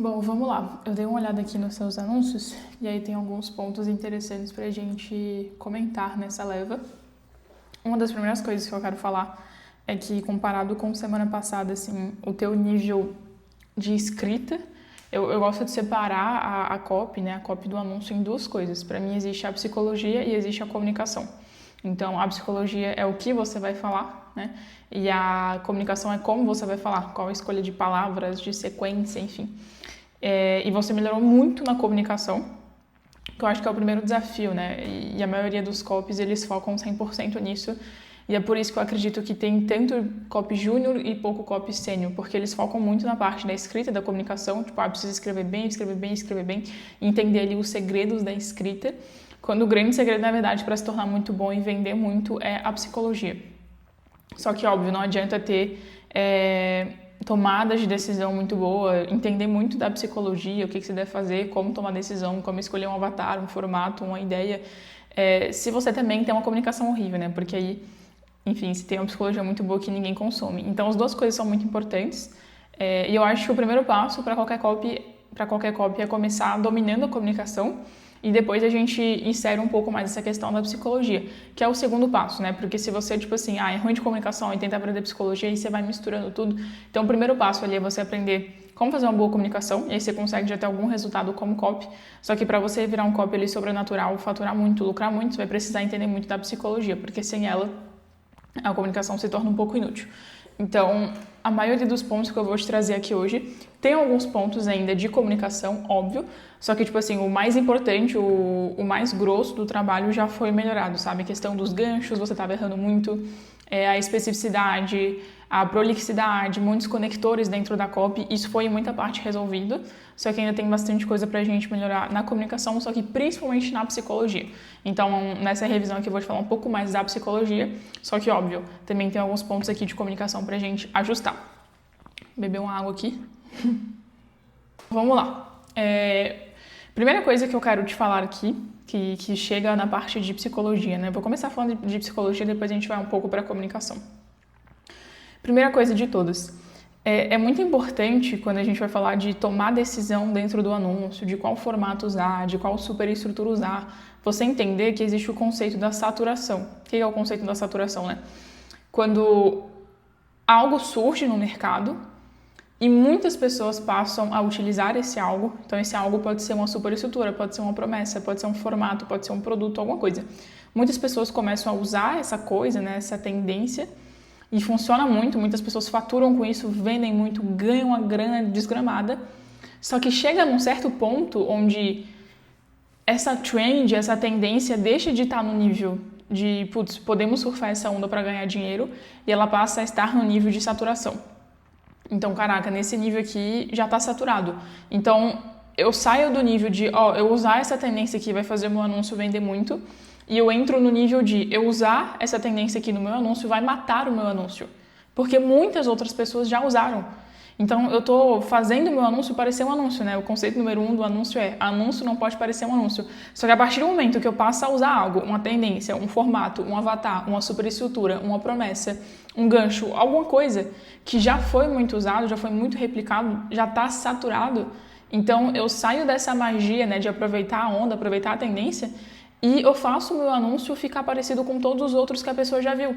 Bom, vamos lá. Eu dei uma olhada aqui nos seus anúncios e aí tem alguns pontos interessantes pra gente comentar nessa leva. Uma das primeiras coisas que eu quero falar é que, comparado com semana passada, assim, o teu nível de escrita, eu gosto de separar a copy, né, a copy do anúncio em duas coisas. Para mim existe a psicologia e existe a comunicação. Então, a psicologia é o que você vai falar, né? E a comunicação é como você vai falar, qual a escolha de palavras, de sequência, enfim. E você melhorou muito na comunicação, que eu acho que é o primeiro desafio, né? E a maioria dos copies, eles focam 100% nisso. E é por isso que eu acredito que tem tanto copy júnior e pouco copy sênior, porque eles focam muito na parte da escrita, da comunicação, tipo, precisa escrever bem, escrever bem, escrever bem, entender ali os segredos da escrita, quando o grande segredo, na verdade, para se tornar muito bom e vender muito é a psicologia. Só que, óbvio, não adianta ter tomadas de decisão muito boa, entender muito da psicologia, o que você deve fazer, como tomar decisão, como escolher um avatar, um formato, uma ideia, se você também tem uma comunicação horrível, né? Porque aí, enfim, se tem uma psicologia muito boa que ninguém consome. Então, as duas coisas são muito importantes. E eu acho que o primeiro passo para qualquer copy é começar dominando a comunicação e depois a gente insere um pouco mais essa questão da psicologia, que é o segundo passo, né? Porque se você, tipo assim, é ruim de comunicação e tenta aprender psicologia, aí você vai misturando tudo. Então, o primeiro passo ali é você aprender como fazer uma boa comunicação, e aí você consegue já ter algum resultado como copy. Só que para você virar um copy ali sobrenatural, faturar muito, lucrar muito, você vai precisar entender muito da psicologia, porque sem ela a comunicação se torna um pouco inútil. Então, a maioria dos pontos que eu vou te trazer aqui hoje tem alguns pontos ainda de comunicação, óbvio, só que, tipo assim, o mais importante, o mais grosso do trabalho já foi melhorado, sabe? A questão dos ganchos, você estava errando muito, a especificidade, a prolixidade, muitos conectores dentro da copy, isso foi em muita parte resolvido, só que ainda tem bastante coisa pra gente melhorar na comunicação, só que principalmente na psicologia. Então, nessa revisão aqui eu vou te falar um pouco mais da psicologia, só que, óbvio, também tem alguns pontos aqui de comunicação pra gente ajustar. Beber uma água aqui. Vamos lá. Primeira coisa que eu quero te falar aqui, que chega na parte de psicologia, né? Vou começar falando de psicologia, depois a gente vai um pouco para comunicação. Primeira coisa de todas, é muito importante quando a gente vai falar de tomar decisão dentro do anúncio, de qual formato usar, de qual superestrutura usar, você entender que existe o conceito da saturação. O que é o conceito da saturação, né? Quando algo surge no mercado e muitas pessoas passam a utilizar esse algo, então esse algo pode ser uma superestrutura, pode ser uma promessa, pode ser um formato, pode ser um produto, alguma coisa. Muitas pessoas começam a usar essa coisa, né, essa tendência, e funciona muito, muitas pessoas faturam com isso, vendem muito, ganham uma grana desgramada, só que chega num certo ponto onde essa trend, essa tendência deixa de estar no nível de, putz, podemos surfar essa onda para ganhar dinheiro, e ela passa a estar no nível de saturação. Então, caraca, nesse nível aqui já está saturado. Então, eu saio do nível de, eu usar essa tendência aqui vai fazer o meu anúncio vender muito, e eu entro no nível de eu usar essa tendência aqui no meu anúncio vai matar o meu anúncio. Porque muitas outras pessoas já usaram. Então, eu estou fazendo o meu anúncio parecer um anúncio, né? O conceito número 1 do anúncio é anúncio não pode parecer um anúncio. Só que a partir do momento que eu passo a usar algo, uma tendência, um formato, um avatar, uma superestrutura, uma promessa, um gancho, alguma coisa que já foi muito usado, já foi muito replicado, já está saturado, então eu saio dessa magia, né, de aproveitar a onda, aproveitar a tendência, e eu faço o meu anúncio ficar parecido com todos os outros que a pessoa já viu.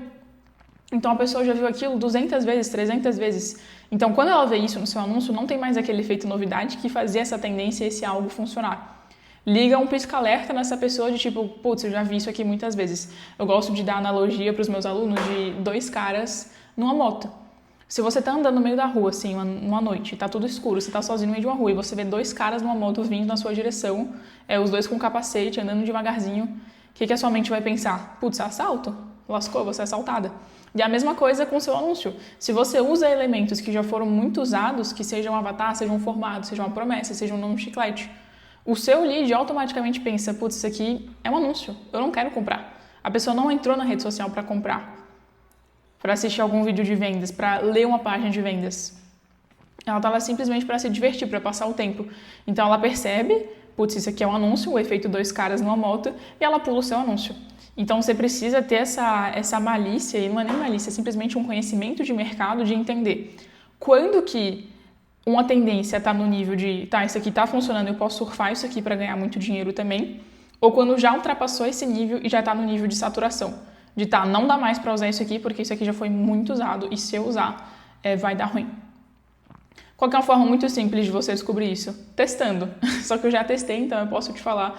Então a pessoa já viu aquilo 200 vezes, 300 vezes. Então quando ela vê isso no seu anúncio, não tem mais aquele efeito novidade que fazia essa tendência, esse algo funcionar. Liga um pisca-alerta nessa pessoa de tipo, putz, eu já vi isso aqui muitas vezes. Eu gosto de dar analogia para os meus alunos de dois caras numa moto. Se você tá andando no meio da rua, assim, uma noite, tá tudo escuro, você tá sozinho no meio de uma rua e você vê dois caras numa moto vindo na sua direção, os dois com capacete, andando devagarzinho, o que a sua mente vai pensar? Putz, assalto? Lascou, você é assaltada. E a mesma coisa com o seu anúncio. Se você usa elementos que já foram muito usados, que sejam um avatar, seja um formato, seja uma promessa, seja um nome chiclete, o seu lead automaticamente pensa, putz, isso aqui é um anúncio, eu não quero comprar. A pessoa não entrou na rede social para comprar, para assistir algum vídeo de vendas, para ler uma página de vendas. Ela está lá simplesmente para se divertir, para passar o tempo. Então ela percebe, putz, isso aqui é um anúncio, o efeito dois caras numa moto, e ela pula o seu anúncio. Então você precisa ter essa malícia, e não é nem malícia, é simplesmente um conhecimento de mercado, de entender quando que uma tendência tá no nível de, tá, isso aqui tá funcionando, eu posso surfar isso aqui para ganhar muito dinheiro também, ou quando já ultrapassou esse nível e já tá no nível de saturação, de tá, não dá mais para usar isso aqui porque isso aqui já foi muito usado e se eu usar, vai dar ruim. Qual que é uma forma muito simples de você descobrir isso? Testando. Só que eu já testei, então eu posso te falar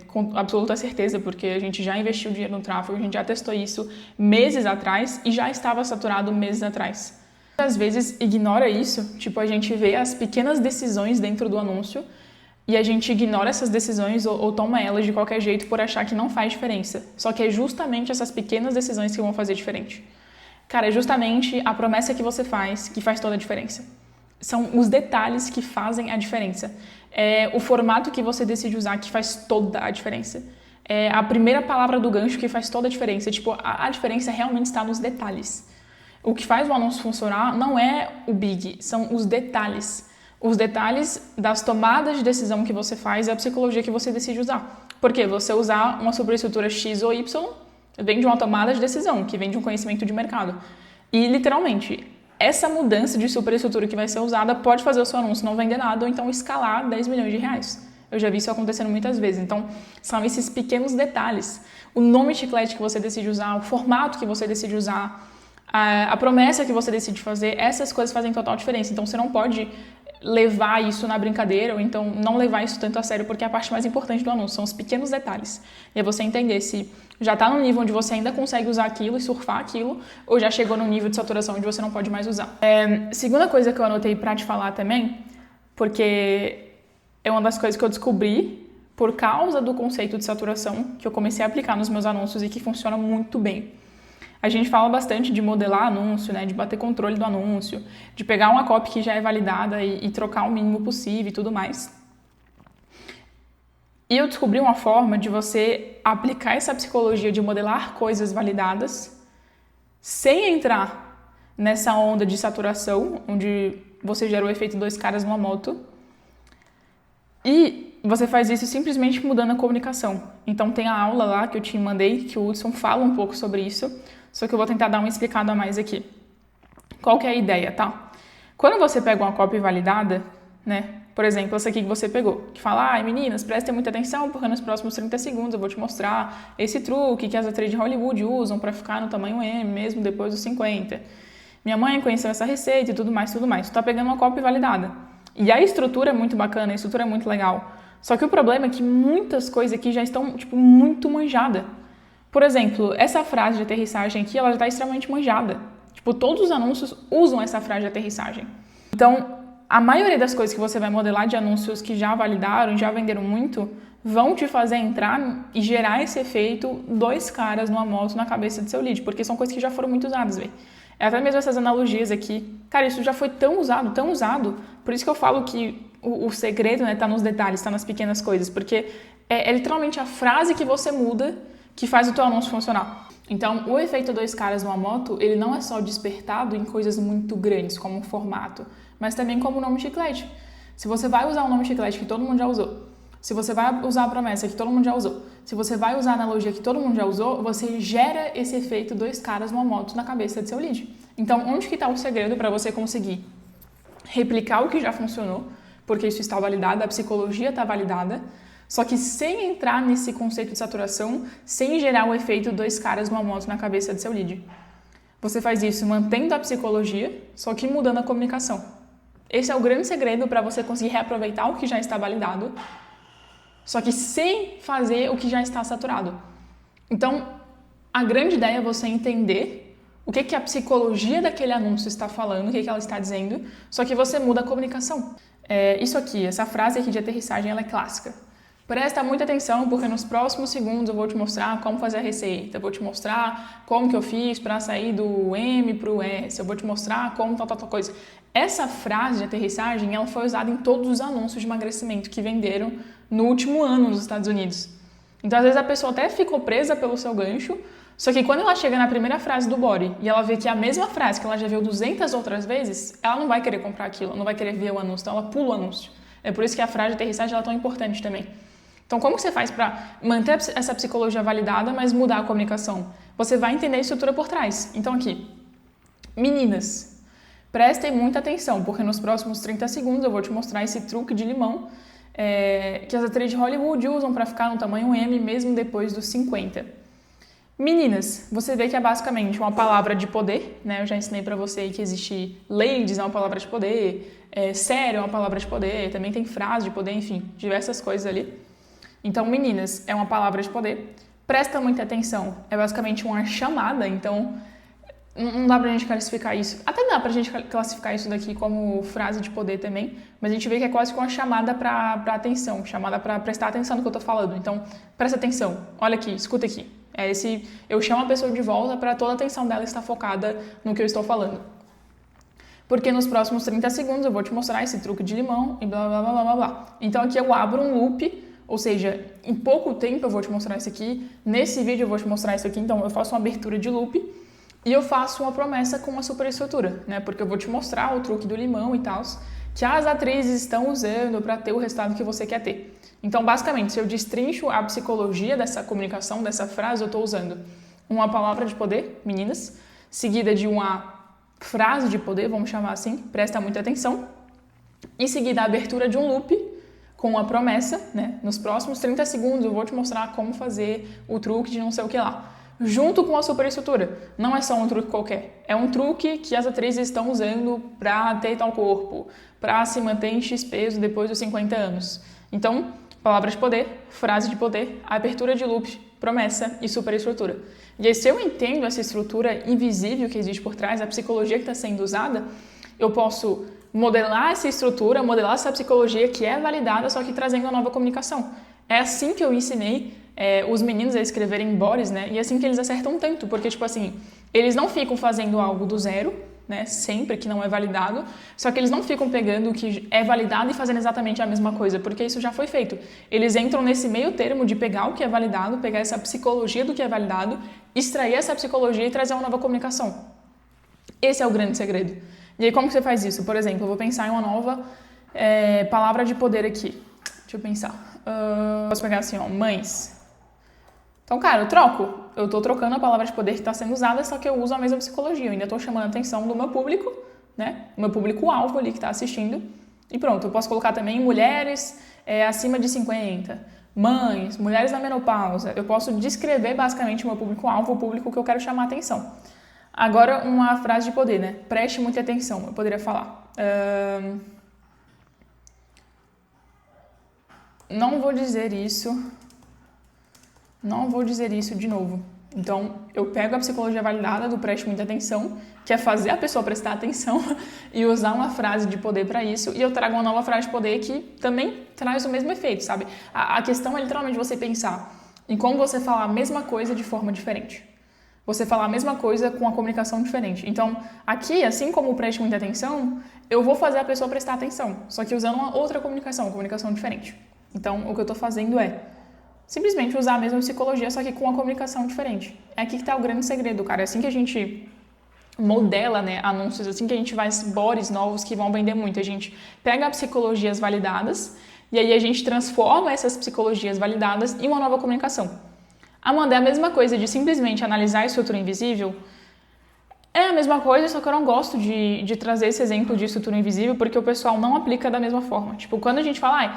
com absoluta certeza, porque a gente já investiu dinheiro no tráfego, a gente já testou isso meses atrás e já estava saturado meses atrás. Às vezes ignora isso, tipo, a gente vê as pequenas decisões dentro do anúncio e a gente ignora essas decisões ou toma elas de qualquer jeito por achar que não faz diferença. Só que é justamente essas pequenas decisões que vão fazer diferente. Cara, é justamente a promessa que você faz que faz toda a diferença. São os detalhes que fazem a diferença. É o formato que você decide usar que faz toda a diferença. É a primeira palavra do gancho que faz toda a diferença. Tipo, a diferença realmente está nos detalhes. O que faz o anúncio funcionar não é o big, são os detalhes. Os detalhes das tomadas de decisão que você faz é a psicologia que você decide usar. Porque você usar uma superestrutura X ou Y vem de uma tomada de decisão, que vem de um conhecimento de mercado. E, literalmente, essa mudança de superestrutura que vai ser usada pode fazer o seu anúncio não vender nada ou então escalar 10 milhões de reais. Eu já vi isso acontecendo muitas vezes. Então, são esses pequenos detalhes. O nome chiclete que você decide usar, o formato que você decide usar, a promessa que você decide fazer, essas coisas fazem total diferença. Então, você não pode levar isso na brincadeira ou então não levar isso tanto a sério, porque a parte mais importante do anúncio são os pequenos detalhes. E é você entender se já está no nível onde você ainda consegue usar aquilo e surfar aquilo, ou já chegou no nível de saturação onde você não pode mais usar. Segunda coisa que eu anotei para te falar também, porque é uma das coisas que eu descobri por causa do conceito de saturação, que eu comecei a aplicar nos meus anúncios e que funciona muito bem. A gente fala bastante de modelar anúncio, né, de bater controle do anúncio, de pegar uma copy que já é validada e trocar o mínimo possível e tudo mais. E eu descobri uma forma de você aplicar essa psicologia de modelar coisas validadas sem entrar nessa onda de saturação, onde você gera o efeito dois caras numa moto. E você faz isso simplesmente mudando a comunicação. Então tem a aula lá que eu te mandei, que o Hudson fala um pouco sobre isso, só que eu vou tentar dar uma explicada a mais aqui. Qual que é a ideia, tá? Quando você pega uma copy validada, né? Por exemplo, essa aqui que você pegou, que fala, meninas, prestem muita atenção, porque nos próximos 30 segundos eu vou te mostrar esse truque que as atrizes de Hollywood usam para ficar no tamanho M, mesmo depois dos 50. Minha mãe conheceu essa receita e tudo mais, tudo mais. Tu tá pegando uma copy validada. E a estrutura é muito bacana, a estrutura é muito legal. Só que o problema é que muitas coisas aqui já estão, muito manjadas. Por exemplo, essa frase de aterrissagem aqui, ela já está extremamente manjada. Todos os anúncios usam essa frase de aterrissagem. Então, a maioria das coisas que você vai modelar de anúncios que já validaram, já venderam muito, vão te fazer entrar e gerar esse efeito dois caras numa moto na cabeça do seu lead, porque são coisas que já foram muito usadas, velho. Até mesmo essas analogias aqui. Cara, isso já foi tão usado. Por isso que eu falo que o segredo, né, tá nos detalhes, tá nas pequenas coisas, porque é literalmente a frase que você muda que faz o teu anúncio funcionar. Então, o efeito dois caras numa moto, ele não é só despertado em coisas muito grandes, como um formato, mas também como o nome chiclete. Se você vai usar o nome chiclete que todo mundo já usou, se você vai usar a promessa que todo mundo já usou, se você vai usar a analogia que todo mundo já usou, você gera esse efeito dois caras numa moto na cabeça do seu lead. Então, onde que está o segredo para você conseguir replicar o que já funcionou, porque isso está validado, a psicologia está validada, só que sem entrar nesse conceito de saturação, sem gerar o efeito dois caras numa moto na cabeça do seu lead. Você faz isso mantendo a psicologia, só que mudando a comunicação. Esse é o grande segredo para você conseguir reaproveitar o que já está validado, só que sem fazer o que já está saturado. Então, a grande ideia é você entender o que a psicologia daquele anúncio está falando, o que ela está dizendo, só que você muda a comunicação. Isso aqui, essa frase aqui de aterrissagem, ela é clássica. Presta muita atenção, porque nos próximos segundos eu vou te mostrar como fazer a receita, eu vou te mostrar como que eu fiz para sair do M para o S, eu vou te mostrar como tal coisa. Essa frase de aterrissagem, ela foi usada em todos os anúncios de emagrecimento que venderam no último ano nos Estados Unidos. Então, às vezes, a pessoa até ficou presa pelo seu gancho, só que quando ela chega na primeira frase do body e ela vê que é a mesma frase que ela já viu 200 outras vezes, ela não vai querer comprar aquilo, não vai querer ver o anúncio, então ela pula o anúncio. É por isso que a frase de aterrissagem ela é tão importante também. Então, como que você faz para manter essa psicologia validada, mas mudar a comunicação? Você vai entender a estrutura por trás. Então, aqui, meninas, Prestem muita atenção, porque nos próximos 30 segundos eu vou te mostrar esse truque de limão que as atrizes de Hollywood usam para ficar no tamanho M mesmo depois dos 50. Meninas, você vê que é basicamente uma palavra de poder, né? Eu já ensinei para você que existe ladies, é uma palavra de poder, sério é uma palavra de poder, também tem frase de poder, enfim, diversas coisas ali. Então, meninas, é uma palavra de poder. Presta muita atenção, é basicamente uma chamada, então não dá pra gente classificar isso. Até dá pra gente classificar isso daqui como frase de poder também, mas a gente vê que é quase que uma chamada pra atenção, chamada pra prestar atenção no que eu tô falando. Então, presta atenção, olha aqui, escuta aqui. Eu chamo a pessoa de volta para toda a atenção dela estar focada no que eu estou falando. Porque nos próximos 30 segundos eu vou te mostrar esse truque de limão e blá, blá, blá, blá, blá, blá. Então aqui eu abro um loop, ou seja, em pouco tempo eu vou te mostrar isso aqui, nesse vídeo eu vou te mostrar isso aqui, então eu faço uma abertura de loop e eu faço uma promessa com uma superestrutura, né? Porque eu vou te mostrar o truque do limão e tal, que as atrizes estão usando para ter o resultado que você quer ter. Então, basicamente, se eu destrincho a psicologia dessa comunicação, dessa frase, eu estou usando uma palavra de poder, meninas, seguida de uma frase de poder, vamos chamar assim, presta muita atenção, em seguida a abertura de um loop com uma promessa, né? Nos próximos 30 segundos eu vou te mostrar como fazer o truque de não sei o que lá, junto com a superestrutura. Não é só um truque qualquer, é um truque que as atrizes estão usando para ter tal corpo, para se manter em X peso depois dos 50 anos. Então, palavra de poder, frase de poder, abertura de loop, promessa e superestrutura. E aí, se eu entendo essa estrutura invisível que existe por trás, a psicologia que está sendo usada, eu posso modelar essa estrutura, modelar essa psicologia que é validada, só que trazendo uma nova comunicação. É assim que eu ensinei os meninos a escreverem bodies, né? E é assim que eles acertam tanto, porque, tipo assim, eles não ficam fazendo algo do zero, né, sempre que não é validado, só que eles não ficam pegando o que é validado e fazendo exatamente a mesma coisa, porque isso já foi feito. Eles entram nesse meio termo de pegar o que é validado, pegar essa psicologia do que é validado, extrair essa psicologia e trazer uma nova comunicação. Esse é o grande segredo. E aí como que você faz isso? Por exemplo, eu vou pensar em uma nova palavra de poder aqui. Deixa eu pensar. Posso pegar assim, ó, mães. Então, cara, eu tô trocando a palavra de poder que está sendo usada, só que eu uso a mesma psicologia. Eu ainda tô chamando a atenção do meu público, né? O meu público-alvo ali que está assistindo. E pronto, eu posso colocar também mulheres acima de 50, mães, mulheres na menopausa. Eu posso descrever basicamente o meu público-alvo, o público que eu quero chamar a atenção. Agora, uma frase de poder, né? Preste muita atenção, eu poderia falar. Não vou dizer isso de novo. Então, eu pego a psicologia validada do preste muita atenção, que é fazer a pessoa prestar atenção e usar uma frase de poder para isso, e eu trago uma nova frase de poder que também traz o mesmo efeito, sabe? A questão é literalmente você pensar em como você falar a mesma coisa de forma diferente. Você falar a mesma coisa com a comunicação diferente. Então, aqui, assim como o preste muita atenção, eu vou fazer a pessoa prestar atenção, só que usando uma outra comunicação diferente. Então, o que eu tô fazendo é simplesmente usar a mesma psicologia, só que com uma comunicação diferente. É aqui que tá o grande segredo, cara. É assim que a gente modela, né, anúncios, assim que a gente faz bodies novos que vão vender muito. A gente pega psicologias validadas e aí a gente transforma essas psicologias validadas em uma nova comunicação. Amanda, é a mesma coisa de simplesmente analisar a estrutura invisível? É a mesma coisa, só que eu não gosto de trazer esse exemplo de estrutura invisível porque o pessoal não aplica da mesma forma. Tipo, quando a gente fala,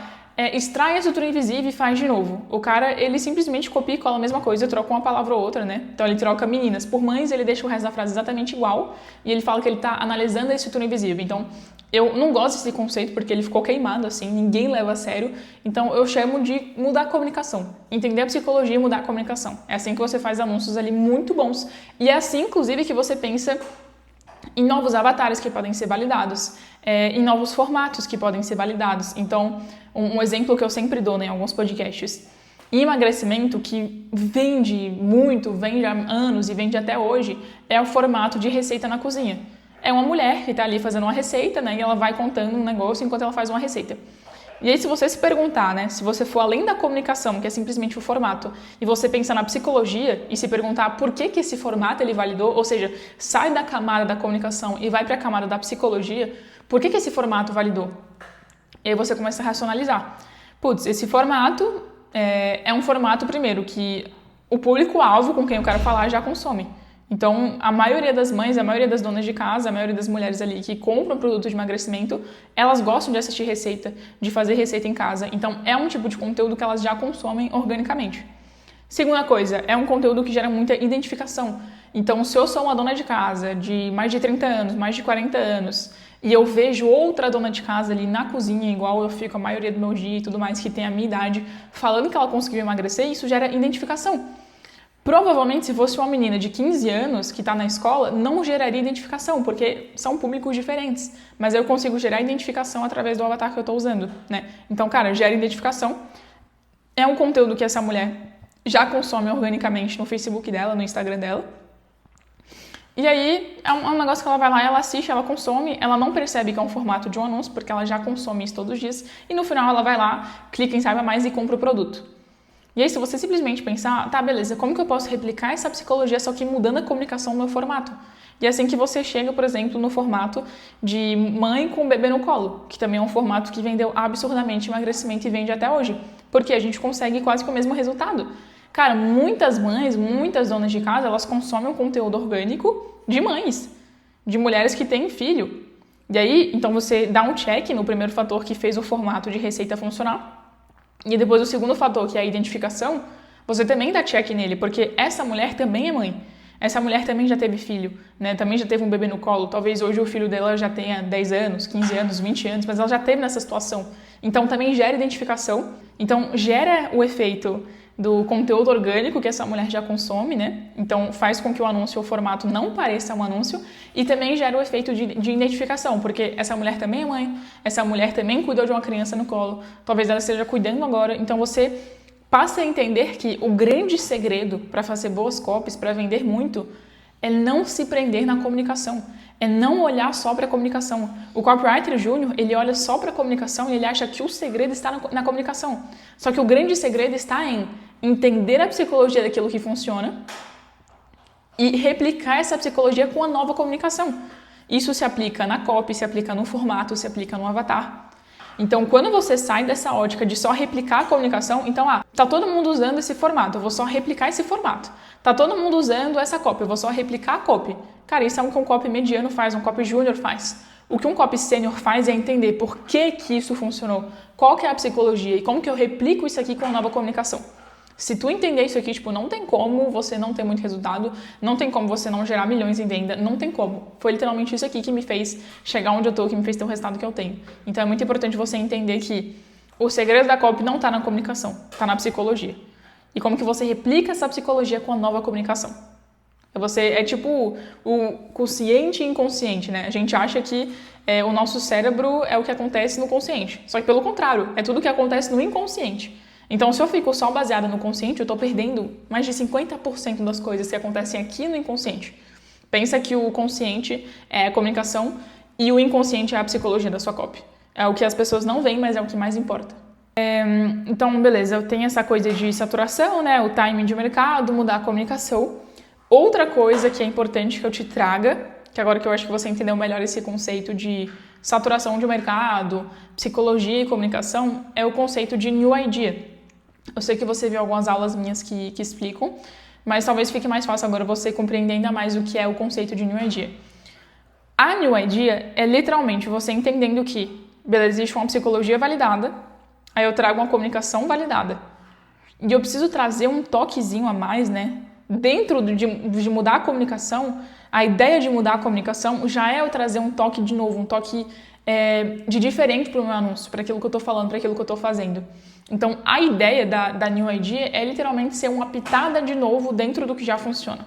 extrai a estrutura invisível e faz de novo. O cara, ele simplesmente copia e cola a mesma coisa, troca uma palavra ou outra, né? Então ele troca meninas por mães, ele deixa o resto da frase exatamente igual e ele fala que ele tá analisando a estrutura invisível. Então, eu não gosto desse conceito porque ele ficou queimado, assim, ninguém leva a sério. Então, eu chamo de mudar a comunicação. Entender a psicologia e mudar a comunicação. É assim que você faz anúncios ali muito bons. E é assim, inclusive, que você pensa em novos avatares que podem ser validados, em novos formatos que podem ser validados. Então, um exemplo que eu sempre dou, né, em alguns podcasts, emagrecimento que vende muito, vende há anos e vende até hoje, é o formato de receita na cozinha. É uma mulher que está ali fazendo uma receita, né, e ela vai contando um negócio enquanto ela faz uma receita. E aí, se você se perguntar, né, se você for além da comunicação, que é simplesmente o formato, e você pensar na psicologia e se perguntar por que esse formato ele validou, ou seja, sai da camada da comunicação e vai para a camada da psicologia, por que esse formato validou? E aí você começa a racionalizar. Putz, esse formato é um formato, primeiro, que o público-alvo com quem eu quero falar já consome. Então, a maioria das mães, a maioria das donas de casa, a maioria das mulheres ali que compram produto de emagrecimento, elas gostam de assistir receita, de fazer receita em casa. Então, é um tipo de conteúdo que elas já consomem organicamente. Segunda coisa, é um conteúdo que gera muita identificação. Então, se eu sou uma dona de casa de mais de 30 anos, mais de 40 anos, e eu vejo outra dona de casa ali na cozinha, igual eu fico a maioria do meu dia e tudo mais, que tem a minha idade, falando que ela conseguiu emagrecer, isso gera identificação. Provavelmente, se fosse uma menina de 15 anos que está na escola, não geraria identificação, porque são públicos diferentes. Mas eu consigo gerar identificação através do avatar que eu estou usando, né? Então, cara, gera identificação. É um conteúdo que essa mulher já consome organicamente no Facebook dela, no Instagram dela. E aí, é um negócio que ela vai lá, ela assiste, ela consome, ela não percebe que é um formato de um anúncio, porque ela já consome isso todos os dias. E no final, ela vai lá, clica em Saiba Mais e compra o produto. E aí, se você simplesmente pensar, tá, beleza, como que eu posso replicar essa psicologia só que mudando a comunicação no meu formato? E é assim que você chega, por exemplo, no formato de mãe com bebê no colo, que também é um formato que vendeu absurdamente emagrecimento e vende até hoje, porque a gente consegue quase que o mesmo resultado. Cara, muitas mães, muitas donas de casa, elas consomem um conteúdo orgânico de mães, de mulheres que têm filho. E aí, então você dá um check no primeiro fator que fez o formato de receita funcionar. E depois o segundo fator, que é a identificação, você também dá check nele, porque essa mulher também é mãe. Essa mulher também já teve filho, né? Também já teve um bebê no colo. Talvez hoje o filho dela já tenha 10 anos, 15 anos, 20 anos, mas ela já teve nessa situação. Então também gera identificação. Então gera o efeito do conteúdo orgânico que essa mulher já consome, né? Então faz com que o anúncio ou formato não pareça um anúncio e também gera o efeito de identificação, porque essa mulher também é mãe, essa mulher também cuidou de uma criança no colo, talvez ela esteja cuidando agora, então você passa a entender que o grande segredo para fazer boas copies, para vender muito, é não se prender na comunicação, é não olhar só para a comunicação. O copywriter júnior, ele olha só para a comunicação e ele acha que o segredo está na comunicação. Só que o grande segredo está em entender a psicologia daquilo que funciona e replicar essa psicologia com a nova comunicação. Isso se aplica na copy, se aplica no formato, se aplica no avatar. Então, quando você sai dessa ótica de só replicar a comunicação, então, tá todo mundo usando esse formato, eu vou só replicar esse formato. Tá todo mundo usando essa copy, eu vou só replicar a copy. Cara, isso é o que um copy mediano faz, um copy júnior faz. O que um copy sênior faz é entender por que isso funcionou, qual que é a psicologia e como que eu replico isso aqui com a nova comunicação. Se tu entender isso aqui, tipo, não tem como você não ter muito resultado, não tem como você não gerar milhões em venda, não tem como. Foi literalmente isso aqui que me fez chegar onde eu tô, que me fez ter o resultado que eu tenho. Então é muito importante você entender que o segredo da copy não tá na comunicação, tá na psicologia. E como que você replica essa psicologia com a nova comunicação. É tipo o consciente e inconsciente, né? A gente acha que o nosso cérebro é o que acontece no consciente. Só que pelo contrário, é tudo o que acontece no inconsciente. Então, se eu fico só baseada no consciente, eu estou perdendo mais de 50% das coisas que acontecem aqui no inconsciente. Pensa que o consciente é a comunicação e o inconsciente é a psicologia da sua copy. É o que as pessoas não veem, mas é o que mais importa. Então, beleza, eu tenho essa coisa de saturação, né? O timing de mercado, mudar a comunicação. Outra coisa que é importante que eu te traga, que agora que eu acho que você entendeu melhor esse conceito de saturação de mercado, psicologia e comunicação, é o conceito de New Idea. Eu sei que você viu algumas aulas minhas que explicam, mas talvez fique mais fácil agora você compreender ainda mais o que é o conceito de New Idea. A New Idea é literalmente você entendendo que, beleza, existe uma psicologia validada, aí eu trago uma comunicação validada. E eu preciso trazer um toquezinho a mais, né? Dentro de mudar a comunicação, a ideia de mudar a comunicação já é eu trazer um toque de novo, um toque de diferente para o meu anúncio, para aquilo que eu estou falando, para aquilo que eu estou fazendo. Então, a ideia da New Idea é literalmente ser uma pitada de novo dentro do que já funciona.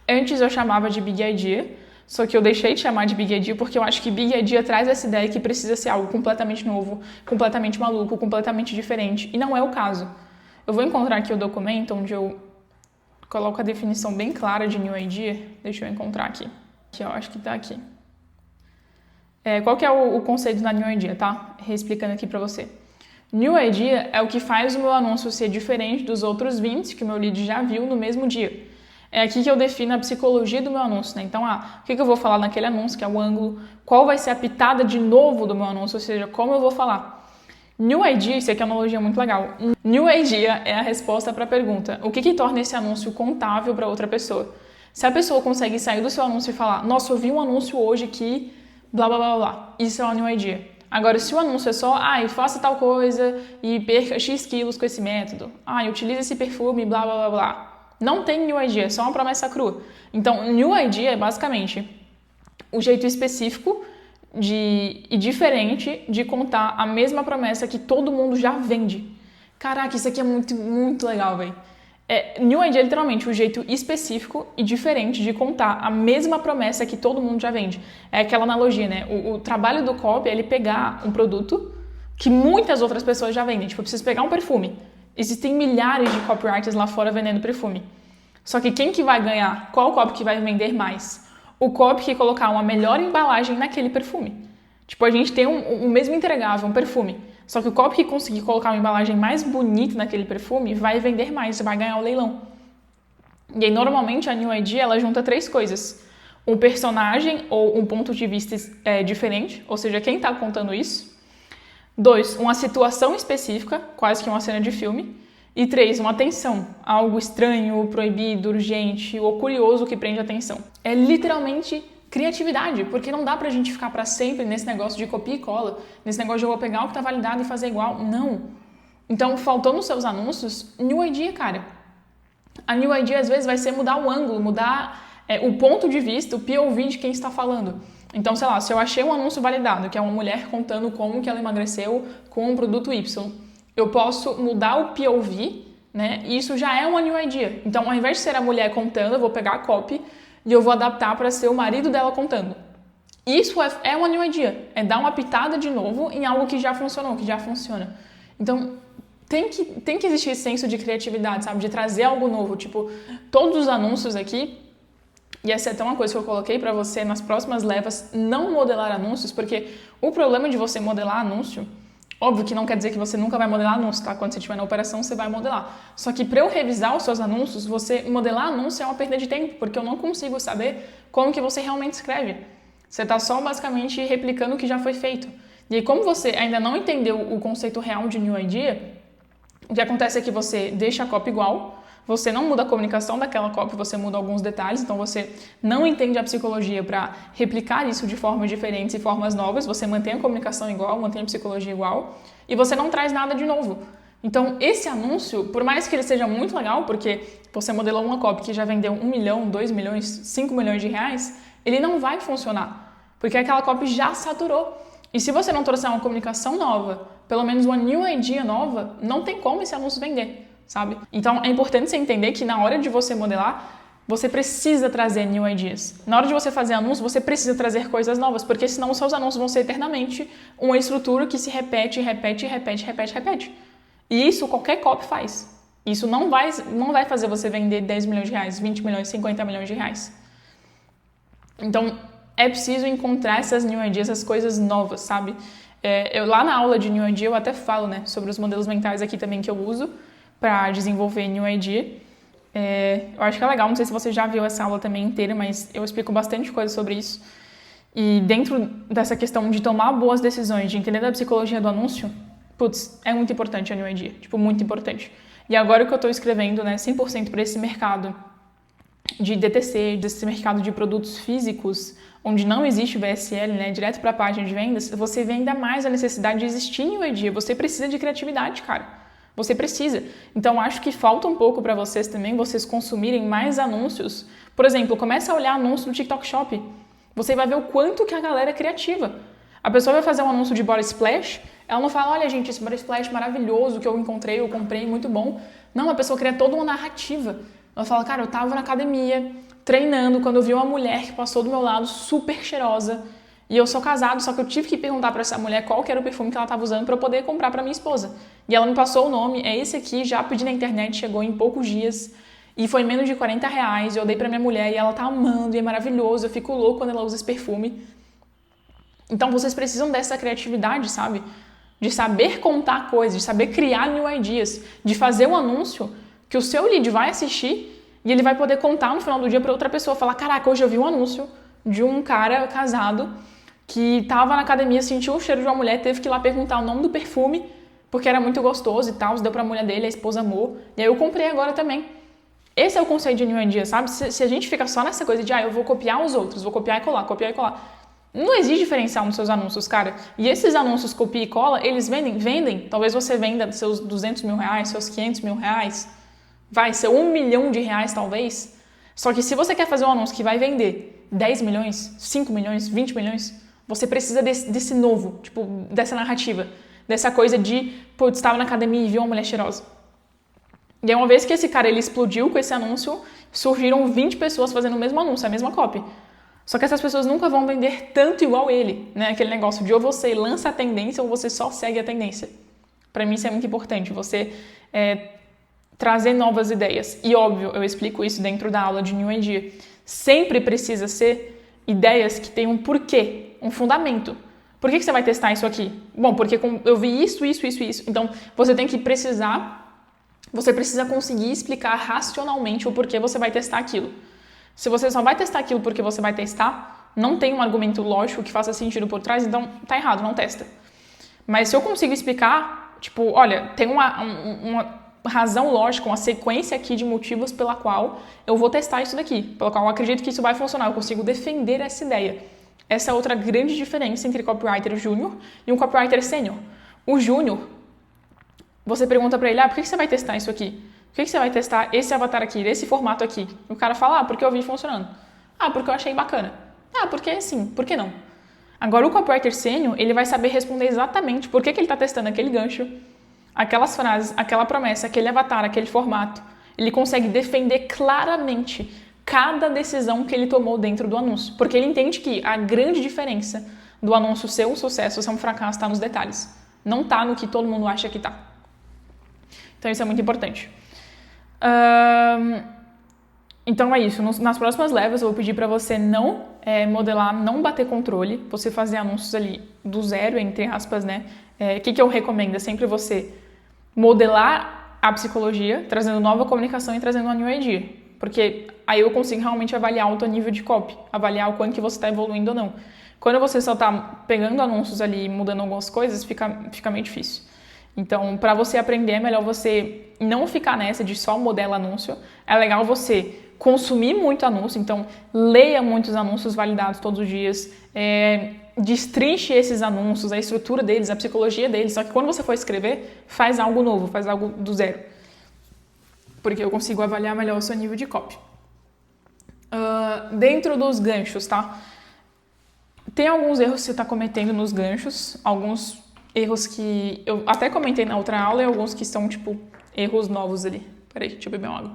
Antes eu chamava de Big Idea, só que eu deixei de chamar de Big Idea porque eu acho que Big Idea traz essa ideia que precisa ser algo completamente novo, completamente maluco, completamente diferente, e não é o caso. Eu vou encontrar aqui o documento onde eu coloco a definição bem clara de New Idea. Deixa eu encontrar aqui. Aqui, ó, acho que tá aqui. Qual que é o conceito da New Idea, tá? Reexplicando aqui pra você. New Idea é o que faz o meu anúncio ser diferente dos outros 20 que o meu lead já viu no mesmo dia. É aqui que eu defino a psicologia do meu anúncio, né? Então, o que eu vou falar naquele anúncio, que é o ângulo, qual vai ser a pitada de novo do meu anúncio, ou seja, como eu vou falar. New Idea, isso aqui é uma analogia muito legal. New Idea é a resposta para a pergunta: o que torna esse anúncio contável para outra pessoa? Se a pessoa consegue sair do seu anúncio e falar, nossa, eu vi um anúncio hoje que blá, blá, blá, blá, isso é uma new idea. Agora, se o anúncio é só, faça tal coisa e perca X quilos com esse método, utilize esse perfume, blá, blá, blá, blá. Não tem new idea, é só uma promessa crua. Então, new idea é basicamente o jeito específico e diferente de contar a mesma promessa que todo mundo já vende. Caraca, isso aqui é muito, muito legal, velho. New idea é literalmente o jeito específico e diferente de contar a mesma promessa que todo mundo já vende. É aquela analogia, né? O trabalho do copy é ele pegar um produto que muitas outras pessoas já vendem. Tipo, eu preciso pegar um perfume. Existem milhares de copywriters lá fora vendendo perfume. Só que quem que vai ganhar? Qual copy que vai vender mais? O copy que colocar uma melhor embalagem naquele perfume. Tipo, a gente tem um mesmo entregável, um perfume. Só que o copy que conseguir colocar uma embalagem mais bonita naquele perfume vai vender mais, vai ganhar o leilão. E aí, normalmente, a new idea, ela junta 3 coisas. Um personagem ou um ponto de vista diferente, ou seja, quem está contando isso. 2, uma situação específica, quase que uma cena de filme. E 3, uma atenção, algo estranho, proibido, urgente ou curioso que prende a atenção. É literalmente criatividade, porque não dá pra gente ficar pra sempre nesse negócio de copia e cola, nesse negócio de eu vou pegar o que tá validado e fazer igual. Não. Então, faltou nos seus anúncios new idea, cara. A new idea, às vezes, vai ser mudar o ângulo, mudar o ponto de vista, o POV de quem está falando. Então, sei lá, se eu achei um anúncio validado, que é uma mulher contando como que ela emagreceu com um produto Y, eu posso mudar o POV, né? E isso já é uma new idea. Então, ao invés de ser a mulher contando, eu vou pegar a copy e eu vou adaptar para ser o marido dela contando. Isso é uma new idea. É dar uma pitada de novo em algo que já funcionou, que já funciona. Então, tem que existir esse senso de criatividade, sabe? De trazer algo novo. Tipo, todos os anúncios aqui, e essa é até uma coisa que eu coloquei para você nas próximas levas, não modelar anúncios, porque o problema de você modelar anúncio, óbvio que não quer dizer que você nunca vai modelar anúncio, tá? Quando você estiver na operação, você vai modelar. Só que para eu revisar os seus anúncios, você modelar anúncio é uma perda de tempo, porque eu não consigo saber como que você realmente escreve. Você está só basicamente replicando o que já foi feito. E aí, como você ainda não entendeu o conceito real de new idea, o que acontece é que você deixa a copy igual, você não muda a comunicação daquela copy, você muda alguns detalhes, então você não entende a psicologia para replicar isso de formas diferentes e formas novas, você mantém a comunicação igual, mantém a psicologia igual, e você não traz nada de novo. Então, esse anúncio, por mais que ele seja muito legal, porque você modelou uma copy que já vendeu 1 milhão, 2 milhões, 5 milhões de reais, ele não vai funcionar, porque aquela copy já saturou. E se você não trouxer uma comunicação nova, pelo menos uma new idea nova, não tem como esse anúncio vender, sabe? Então, é importante você entender que na hora de você modelar, você precisa trazer new ideas. Na hora de você fazer anúncio, você precisa trazer coisas novas, porque senão os seus anúncios vão ser eternamente uma estrutura que se repete, repete, repete, repete, repete. E isso qualquer copy faz. Isso não vai fazer você vender 10 milhões de reais, 20 milhões, 50 milhões de reais. Então, é preciso encontrar essas new ideas, essas coisas novas, sabe? Lá na aula de new idea eu até falo, né, sobre os modelos mentais aqui também que eu uso para desenvolver new idea. Eu acho que é legal, não sei se você já viu essa aula também inteira, mas eu explico bastante coisa sobre isso. E dentro dessa questão de tomar boas decisões, de entender da psicologia do anúncio, putz, é muito importante a new idea, tipo, muito importante. E agora que eu estou escrevendo, né, 100% para esse mercado de DTC, desse mercado de produtos físicos, onde não existe VSL, né, direto para a página de vendas, você vê ainda mais a necessidade de existir new idea. Você precisa de criatividade, cara. Você precisa. Então, acho que falta um pouco para vocês também, vocês consumirem mais anúncios. Por exemplo, começa a olhar anúncio no TikTok Shop. Você vai ver o quanto que a galera é criativa. A pessoa vai fazer um anúncio de body splash, ela não fala, olha gente, esse body splash maravilhoso que eu encontrei, eu comprei, muito bom. Não, a pessoa cria toda uma narrativa. Ela fala, cara, eu tava na academia, treinando, quando eu vi uma mulher que passou do meu lado, super cheirosa, e eu sou casado, só que eu tive que perguntar pra essa mulher qual que era o perfume que ela tava usando pra eu poder comprar pra minha esposa. E ela me passou o nome, é esse aqui, já pedi na internet, chegou em poucos dias, e foi menos de 40 reais, eu dei pra minha mulher, e ela tá amando, e é maravilhoso, eu fico louco quando ela usa esse perfume. Então vocês precisam dessa criatividade, sabe? De saber contar coisas, de saber criar new ideas, de fazer um anúncio que o seu lead vai assistir e ele vai poder contar no final do dia para outra pessoa, falar, caraca, hoje eu vi um anúncio de um cara casado que tava na academia, sentiu o cheiro de uma mulher, teve que ir lá perguntar o nome do perfume, porque era muito gostoso e tal, deu pra mulher dele, a esposa amou, e aí eu comprei agora também. Esse é o conceito de New Idea, sabe? Se a gente fica só nessa coisa de, eu vou copiar os outros, vou copiar e colar, copiar e colar. Não existe diferencial nos seus anúncios, cara. E esses anúncios copia e cola, eles vendem. Talvez você venda seus 200 mil reais, seus 500 mil reais. Vai ser R$1 milhão, talvez. Só que se você quer fazer um anúncio que vai vender 10 milhões, 5 milhões, 20 milhões, você precisa desse novo, tipo, dessa narrativa. Dessa coisa de, putz, estava na academia e viu uma mulher cheirosa. E aí, uma vez que esse cara ele explodiu com esse anúncio, surgiram 20 pessoas fazendo o mesmo anúncio, a mesma copy. Só que essas pessoas nunca vão vender tanto igual ele, né? Aquele negócio de ou você lança a tendência ou você só segue a tendência. Para mim isso é muito importante, você trazer novas ideias. E óbvio, eu explico isso dentro da aula de New Idea. Sempre precisa ser ideias que tenham um porquê, um fundamento. Por que você vai testar isso aqui? Bom, porque eu vi isso. Então, você precisa conseguir explicar racionalmente o porquê você vai testar aquilo. Se você só vai testar aquilo porque você vai testar, não tem um argumento lógico que faça sentido por trás, então tá errado, não testa. Mas se eu consigo explicar, tipo, olha, tem uma razão lógica, uma sequência aqui de motivos pela qual eu vou testar isso daqui, pela qual eu acredito que isso vai funcionar, eu consigo defender essa ideia. Essa é outra grande diferença entre copywriter júnior e um copywriter sênior. O júnior, você pergunta pra ele, por que você vai testar isso aqui? Por que você vai testar esse avatar aqui, esse formato aqui? O cara fala, porque eu vi funcionando. Porque eu achei bacana. Porque sim, por que não? Agora, o copywriter sênior, ele vai saber responder exatamente por que ele está testando aquele gancho, aquelas frases, aquela promessa, aquele avatar, aquele formato. Ele consegue defender claramente cada decisão que ele tomou dentro do anúncio. Porque ele entende que a grande diferença do anúncio ser um sucesso ou ser um fracasso está nos detalhes. Não está no que todo mundo acha que está. Então, isso é muito importante. Então é isso, nas próximas levas eu vou pedir para você não modelar, não bater controle, você fazer anúncios ali do zero, entre aspas, né? O que eu recomendo? É sempre você modelar a psicologia, trazendo nova comunicação e trazendo uma New Idea, porque aí eu consigo realmente avaliar o teu nível de copy, avaliar o quanto que você está evoluindo ou não. Quando você só está pegando anúncios ali e mudando algumas coisas, fica meio difícil. Então, para você aprender, é melhor você não ficar nessa de só modela anúncio. É legal você consumir muito anúncio, então leia muitos anúncios validados todos os dias, destrinche esses anúncios, a estrutura deles, a psicologia deles, só que quando você for escrever, faz algo novo, faz algo do zero. Porque eu consigo avaliar melhor o seu nível de copy. Dentro dos ganchos, tá? Tem alguns erros que você está cometendo nos ganchos, alguns erros que eu até comentei na outra aula e alguns que são, tipo, erros novos ali. Peraí, deixa eu beber uma água.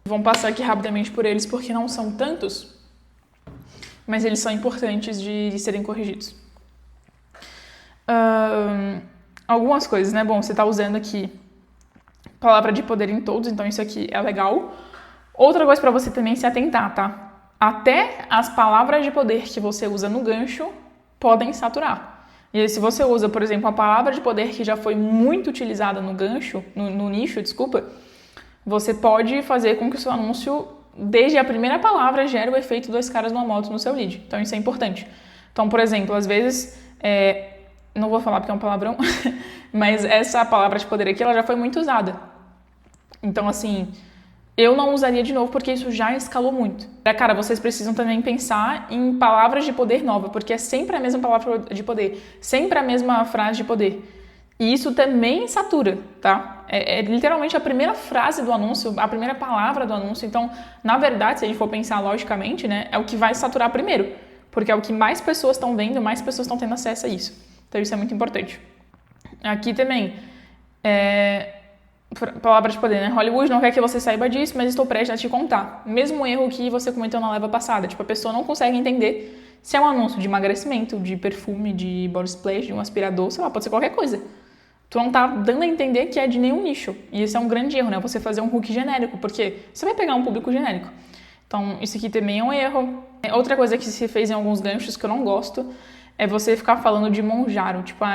Vamos passar aqui rapidamente por eles, porque não são tantos, mas eles são importantes de serem corrigidos. Algumas coisas, né? Bom, você está usando aqui palavra de poder em todos, então isso aqui é legal. Outra coisa para você também se atentar, tá? Até as palavras de poder que você usa no gancho podem saturar. E aí, se você usa, por exemplo, a palavra de poder que já foi muito utilizada no gancho, no nicho, você pode fazer com que o seu anúncio, desde a primeira palavra, gere o efeito 2 caras numa moto no seu lead. Então, isso é importante. Então, por exemplo, às vezes, não vou falar porque é um palavrão, mas essa palavra de poder aqui, ela já foi muito usada. Então, assim, eu não usaria de novo porque isso já escalou muito. Cara, vocês precisam também pensar em palavras de poder nova, porque é sempre a mesma palavra de poder, sempre a mesma frase de poder. E isso também satura, tá? É literalmente a primeira frase do anúncio, a primeira palavra do anúncio. Então, na verdade, se a gente for pensar logicamente, né, é o que vai saturar primeiro, porque é o que mais pessoas estão vendo, mais pessoas estão tendo acesso a isso. Então, isso é muito importante. Aqui também, palavra de poder, né? Hollywood não quer que você saiba disso, mas estou prestes a te contar. Mesmo erro que você comentou na leva passada. Tipo, a pessoa não consegue entender se é um anúncio de emagrecimento, de perfume, de body splash, de um aspirador, sei lá, pode ser qualquer coisa. Tu não tá dando a entender que é de nenhum nicho. E esse é um grande erro, né? Você fazer um hook genérico, porque você vai pegar um público genérico. Então, isso aqui também é um erro. Outra coisa que se fez em alguns ganchos que eu não gosto é você ficar falando de Monjaro. Tipo,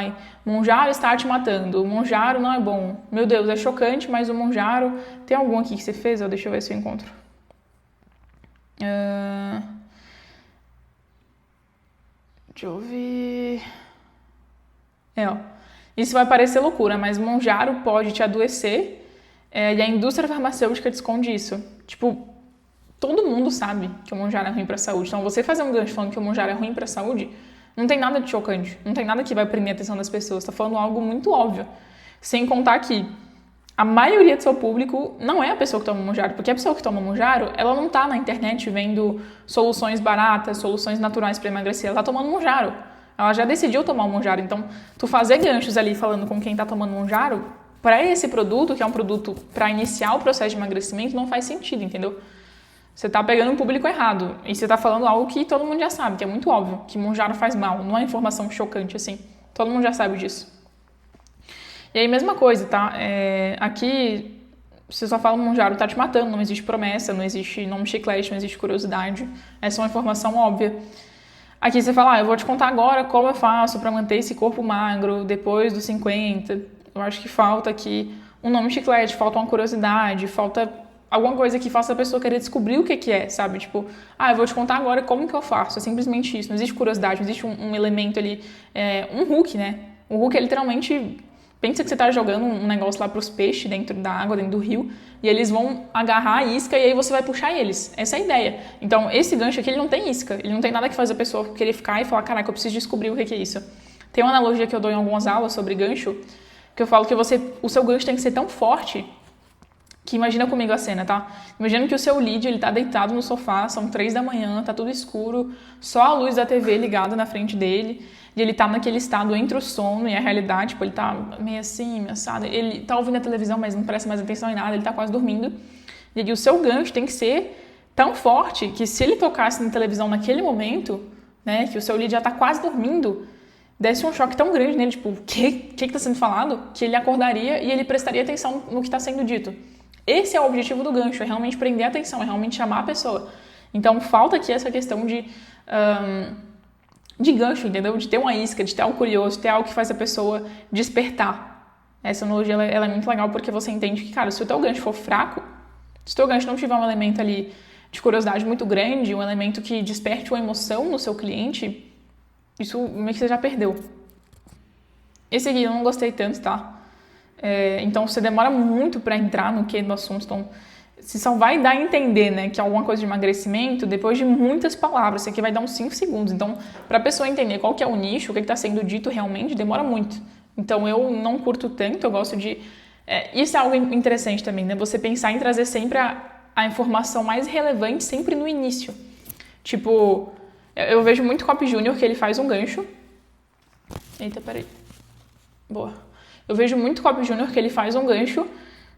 Monjaro está te matando. O Monjaro não é bom. Meu Deus, é chocante, mas o Monjaro... Tem algum aqui que você fez? Deixa eu ver se eu encontro. Deixa eu ver... Isso vai parecer loucura, mas Monjaro pode te adoecer E a indústria farmacêutica te esconde isso. Tipo, todo mundo sabe que o Monjaro é ruim pra saúde. Então, você fazer um gancho falando que o Monjaro é ruim pra saúde, não tem nada de chocante. Não tem nada que vai prender a atenção das pessoas. Tá falando algo muito óbvio. Sem contar que a maioria do seu público não é a pessoa que toma Monjaro. Porque a pessoa que toma Monjaro, ela não tá na internet vendo soluções baratas, soluções naturais pra emagrecer. Ela tá tomando Monjaro. Ela já decidiu tomar o Monjaro. Então, tu fazer ganchos ali falando com quem tá tomando Monjaro, para esse produto, que é um produto para iniciar o processo de emagrecimento, não faz sentido, entendeu? Você tá pegando um público errado. E você tá falando algo que todo mundo já sabe, que é muito óbvio, que Monjaro faz mal. Não é informação chocante, assim. Todo mundo já sabe disso. E aí, mesma coisa, tá? Aqui, você só fala Monjaro tá te matando, não existe promessa, não existe nome chiclete, não existe curiosidade. Essa é uma informação óbvia. Aqui você fala, eu vou te contar agora como eu faço para manter esse corpo magro depois dos 50. Eu acho que falta aqui um nome chiclete, falta uma curiosidade, falta alguma coisa que faça a pessoa querer descobrir o que é, sabe? Tipo, eu vou te contar agora como que eu faço. É simplesmente isso. Não existe curiosidade, não existe um elemento ali, um hook, né? O hook é literalmente... Pensa que você tá jogando um negócio lá pros peixes dentro da água, dentro do rio, e eles vão agarrar a isca e aí você vai puxar eles. Essa é a ideia. Então, esse gancho aqui, ele não tem isca. Ele não tem nada que faz a pessoa querer ficar e falar, caraca, eu preciso descobrir o que é isso. Tem uma analogia que eu dou em algumas aulas sobre gancho, que eu falo que o seu gancho tem que ser tão forte que imagina comigo a cena, tá? Imagina que o seu lead, ele tá deitado no sofá, são 3 da manhã, tá tudo escuro, só a luz da TV ligada na frente dele, e ele tá naquele estado entre o sono e a realidade, tipo, ele tá meio assim, meio assado, ele tá ouvindo a televisão, mas não presta mais atenção em nada, ele tá quase dormindo. E aí o seu gancho tem que ser tão forte que se ele tocasse na televisão naquele momento, né, que o seu lead já tá quase dormindo, desse um choque tão grande nele, tipo, o que tá sendo falado? Que ele acordaria e ele prestaria atenção no que tá sendo dito. Esse é o objetivo do gancho, é realmente prender a atenção, é realmente chamar a pessoa. Então, falta aqui essa questão de gancho, entendeu? De ter uma isca, de ter algo curioso, de ter algo que faz a pessoa despertar. Essa analogia, ela é muito legal porque você entende que, cara, se o teu gancho for fraco, se o teu gancho não tiver um elemento ali de curiosidade muito grande, um elemento que desperte uma emoção no seu cliente, isso meio que você já perdeu. Esse aqui eu não gostei tanto, tá? Então, você demora muito para entrar no que do assunto. Então, você só vai dar a entender, né, que é alguma coisa de emagrecimento depois de muitas palavras. Isso aqui vai dar uns 5 segundos. Então, para a pessoa entender qual que é o nicho, o que está sendo dito realmente, demora muito. Então, eu não curto tanto, eu gosto de... isso é algo interessante também, né? Você pensar em trazer sempre a informação mais relevante sempre no início. Tipo, eu vejo muito Cop Júnior que ele faz um gancho. Eita, peraí. Boa. Eu vejo muito Cop Júnior que ele faz um gancho,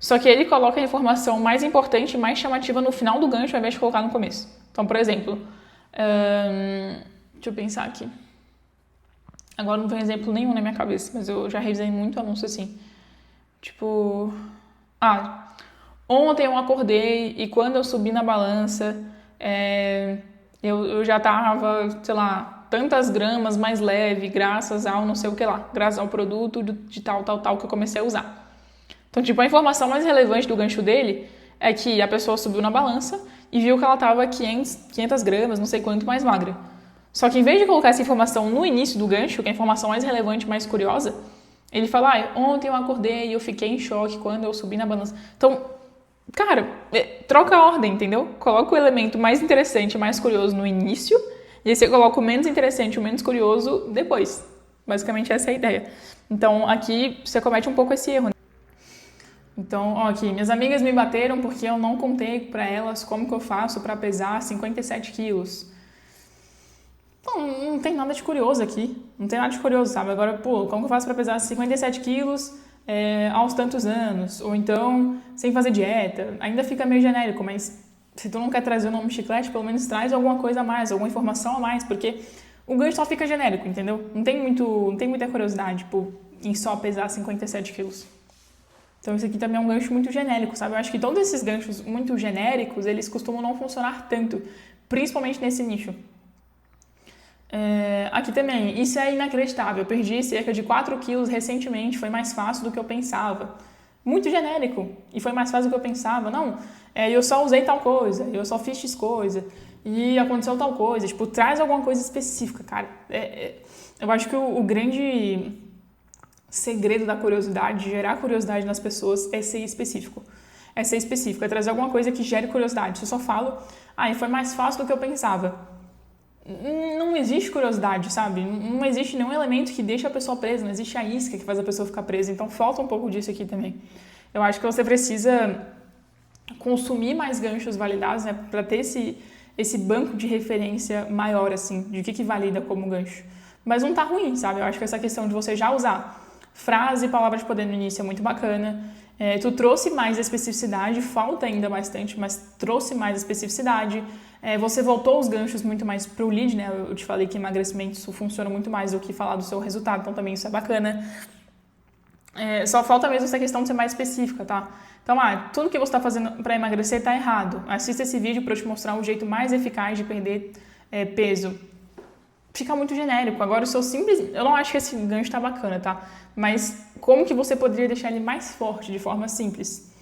só que ele coloca a informação mais importante e mais chamativa no final do gancho, ao invés de colocar no começo. Então, por exemplo, deixa eu pensar aqui. Agora não tem exemplo nenhum na minha cabeça, mas eu já revisei muito anúncio assim. Tipo... ontem eu acordei e quando eu subi na balança, eu já tava, sei lá, tantas gramas mais leve, graças ao não sei o que lá, graças ao produto de tal que eu comecei a usar. Então, tipo, a informação mais relevante do gancho dele é que a pessoa subiu na balança e viu que ela tava 500 gramas, não sei quanto, mais magra. Só que em vez de colocar essa informação no início do gancho, que é a informação mais relevante, mais curiosa, ele fala, ontem eu acordei e eu fiquei em choque quando eu subi na balança. Então, cara, troca a ordem, entendeu? Coloca o elemento mais interessante, mais curioso no início, e aí você coloca o menos interessante, o menos curioso depois. Basicamente essa é a ideia. Então, aqui você comete um pouco esse erro, né? Então, aqui, minhas amigas me bateram porque eu não contei pra elas como que eu faço pra pesar 57 quilos. Não tem nada de curioso aqui. Não tem nada de curioso, sabe? Agora, como que eu faço pra pesar 57 quilos aos tantos anos? Ou então, sem fazer dieta? Ainda fica meio genérico, mas se tu não quer trazer o nome chiclete, pelo menos traz alguma coisa a mais, alguma informação a mais, porque o gancho só fica genérico, entendeu? Não tem muita curiosidade, tipo, em só pesar 57 quilos. Então, isso aqui também é um gancho muito genérico, sabe? Eu acho que todos esses ganchos muito genéricos, eles costumam não funcionar tanto, principalmente nesse nicho. Aqui também, isso é inacreditável. Eu perdi cerca de 4 quilos recentemente, foi mais fácil do que eu pensava. Muito genérico, e foi mais fácil do que eu pensava. Não, eu só usei tal coisa, eu só fiz X coisa, e aconteceu tal coisa. Tipo, traz alguma coisa específica, cara. Eu acho que o grande segredo da curiosidade, de gerar curiosidade nas pessoas, é ser específico. é ser específico, é trazer alguma coisa que gere curiosidade. Se eu só falo, foi mais fácil do que eu pensava. Não existe curiosidade, sabe? Não existe nenhum elemento que deixa a pessoa presa, não existe a isca que faz a pessoa ficar presa. Então falta um pouco disso aqui também. Eu acho que você precisa consumir mais ganchos validados, né, para ter esse banco de referência maior, assim, de o que valida como gancho. Mas não tá ruim, sabe? Eu acho que essa questão de você já usar frase e palavra de poder no início é muito bacana. Tu trouxe mais especificidade, falta ainda bastante, mas trouxe mais especificidade. Você voltou os ganchos muito mais pro lead, né? Eu te falei que emagrecimento isso funciona muito mais do que falar do seu resultado, então também isso é bacana. Só falta mesmo essa questão de ser mais específica, tá? Então, tudo que você está fazendo para emagrecer está errado. Assista esse vídeo para eu te mostrar um jeito mais eficaz de perder peso. Fica muito genérico. Agora, o seu simples... Eu não acho que esse gancho tá bacana, tá? Mas como que você poderia deixar ele mais forte de forma simples?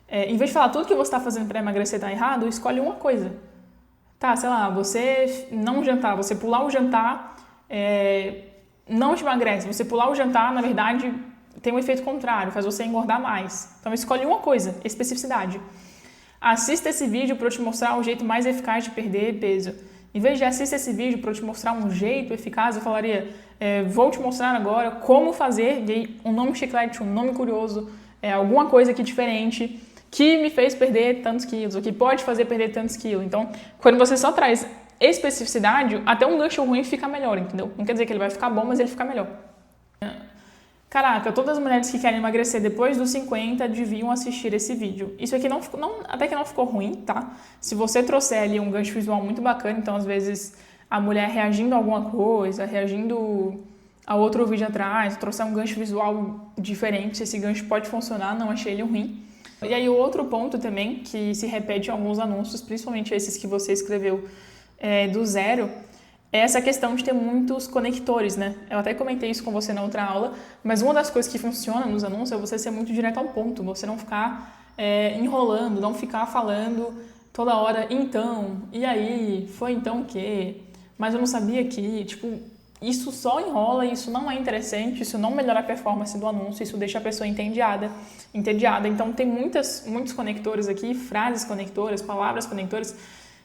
Em vez de falar tudo que você está fazendo para emagrecer tá errado, escolhe uma coisa. Tá, sei lá, você não jantar, você pular o jantar não te emagrece. Você pular o jantar, na verdade, tem um efeito contrário, faz você engordar mais. Então, escolhe uma coisa, especificidade. Assista esse vídeo para eu te mostrar o jeito mais eficaz de perder peso. Em vez de assistir esse vídeo para eu te mostrar um jeito eficaz, eu falaria, vou te mostrar agora como fazer, e aí um nome chiclete, um nome curioso, alguma coisa aqui diferente, que me fez perder tantos quilos, ou que pode fazer perder tantos quilos. Então, quando você só traz especificidade, até um gancho ruim fica melhor, entendeu? Não quer dizer que ele vai ficar bom, mas ele fica melhor. Caraca, todas as mulheres que querem emagrecer depois dos 50 deviam assistir esse vídeo. Isso aqui até que não ficou ruim, tá? Se você trouxer ali um gancho visual muito bacana, então às vezes a mulher reagindo a alguma coisa, reagindo a outro vídeo atrás, trouxer um gancho visual diferente, esse gancho pode funcionar, não achei ele ruim. E aí o outro ponto também, que se repete em alguns anúncios, principalmente esses que você escreveu do zero, é essa questão de ter muitos conectores, né? Eu até comentei isso com você na outra aula, mas uma das coisas que funciona nos anúncios é você ser muito direto ao ponto, você não ficar enrolando, não ficar falando toda hora, então, e aí, foi então o quê? Mas eu não sabia que, tipo, isso só enrola, isso não é interessante, isso não melhora a performance do anúncio, isso deixa a pessoa entediada. Então tem muitos conectores aqui, frases conectoras, palavras conectoras,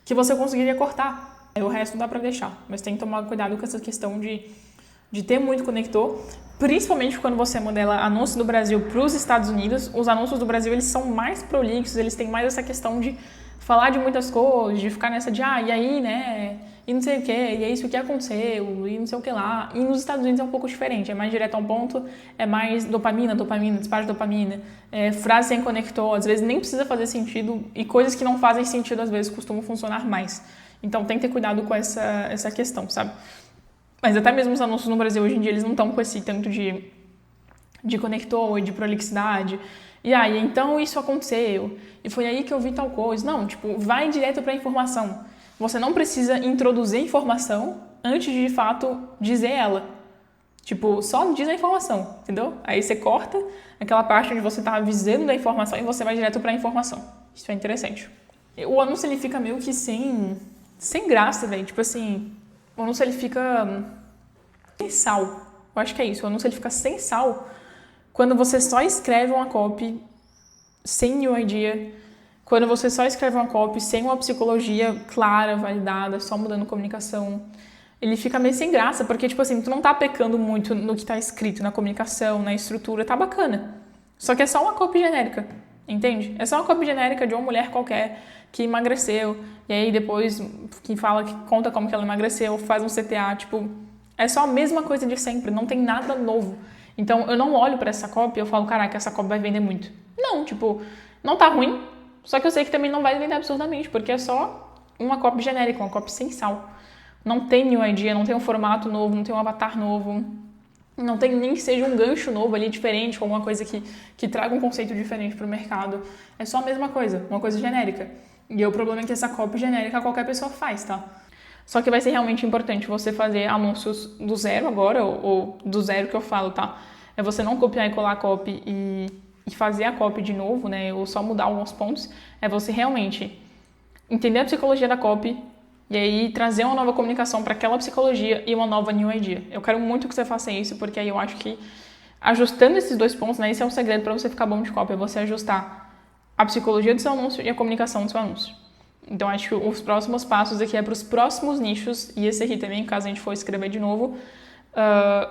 que você conseguiria cortar. O resto dá pra deixar, mas tem que tomar cuidado com essa questão de ter muito conector, principalmente quando você modela anúncio do Brasil para os Estados Unidos. Os anúncios do Brasil, eles são mais prolixos, eles têm mais essa questão de falar de muitas coisas, de ficar nessa de, e aí, né, e não sei o que, e é isso que aconteceu, e não sei o que lá. E nos Estados Unidos é um pouco diferente, é mais direto ao ponto, é mais dopamina, disparo de dopamina, frase sem conector, às vezes nem precisa fazer sentido, e coisas que não fazem sentido, às vezes, costumam funcionar mais. Então tem que ter cuidado com essa questão, sabe? Mas até mesmo os anúncios no Brasil hoje em dia, eles não estão com esse tanto de conector e de prolixidade. E aí, então isso aconteceu, e foi aí que eu vi tal coisa. Não, tipo, vai direto para a informação. Você não precisa introduzir informação antes de fato dizer ela. Tipo, só diz a informação, entendeu? Aí você corta aquela parte onde você está avisando da informação e você vai direto para a informação. Isso é interessante. O anúncio, ele fica meio que sem graça, velho. Tipo assim, o anúncio, ele fica sem sal. Eu acho que é isso. O anúncio, ele fica sem sal quando você só escreve uma copy sem new idea, quando você só escreve uma copy sem uma psicologia clara, validada, só mudando comunicação. Ele fica meio sem graça, porque, tipo assim, tu não tá pecando muito no que tá escrito, na comunicação, na estrutura, tá bacana. Só que é só uma copy genérica, entende? É só uma copy genérica de uma mulher qualquer que emagreceu, e aí depois que fala, que conta como que ela emagreceu, faz um CTA, tipo, é só a mesma coisa de sempre, não tem nada novo. Então, eu não olho pra essa copy e eu falo, caraca, essa copy vai vender muito. Não, tipo, não tá ruim, só que eu sei que também não vai vender absurdamente, porque é só uma copy genérica, uma copy sem sal. Não tem new idea, não tem um formato novo, não tem um avatar novo, não tem nem que seja um gancho novo ali, diferente, ou alguma coisa que traga um conceito diferente pro mercado. É só a mesma coisa, uma coisa genérica. E o problema é que essa copy genérica qualquer pessoa faz, tá? Só que vai ser realmente importante você fazer anúncios do zero agora, ou do zero que eu falo, tá? É você não copiar e colar a copy e fazer a copy de novo, né? Ou só mudar alguns pontos. É você realmente entender a psicologia da copy e aí trazer uma nova comunicação para aquela psicologia e uma nova new idea. Eu quero muito que você faça isso, porque aí eu acho que ajustando esses dois pontos, né? Esse é um segredo para você ficar bom de copy, é você ajustar a psicologia do seu anúncio e a comunicação do seu anúncio. Então, acho que os próximos passos aqui é para os próximos nichos, e esse aqui também, caso a gente for escrever de novo,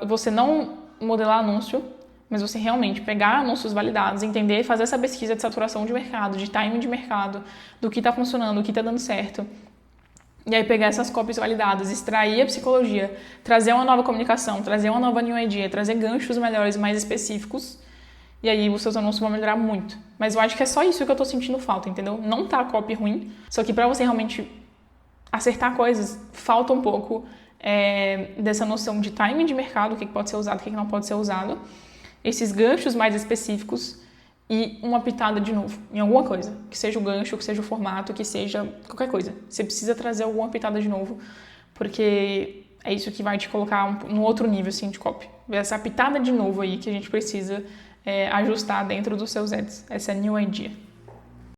você não modelar anúncio, mas você realmente pegar anúncios validados, entender, fazer essa pesquisa de saturação de mercado, de timing de mercado, do que está funcionando, do que está dando certo, e aí pegar essas copies validadas, extrair a psicologia, trazer uma nova comunicação, trazer uma nova new idea, trazer ganchos melhores, mais específicos, e aí os seus anúncios vão melhorar muito. Mas eu acho que é só isso que eu tô sentindo falta, entendeu? Não tá a copy ruim, só que pra você realmente acertar coisas, falta um pouco dessa noção de timing de mercado, o que pode ser usado, o que não pode ser usado, esses ganchos mais específicos e uma pitada de novo em alguma coisa, que seja o gancho, que seja o formato, que seja qualquer coisa. Você precisa trazer alguma pitada de novo, porque é isso que vai te colocar no outro nível assim, de copy. Essa pitada de novo aí que a gente precisa ajustar dentro dos seus ads, essa new idea.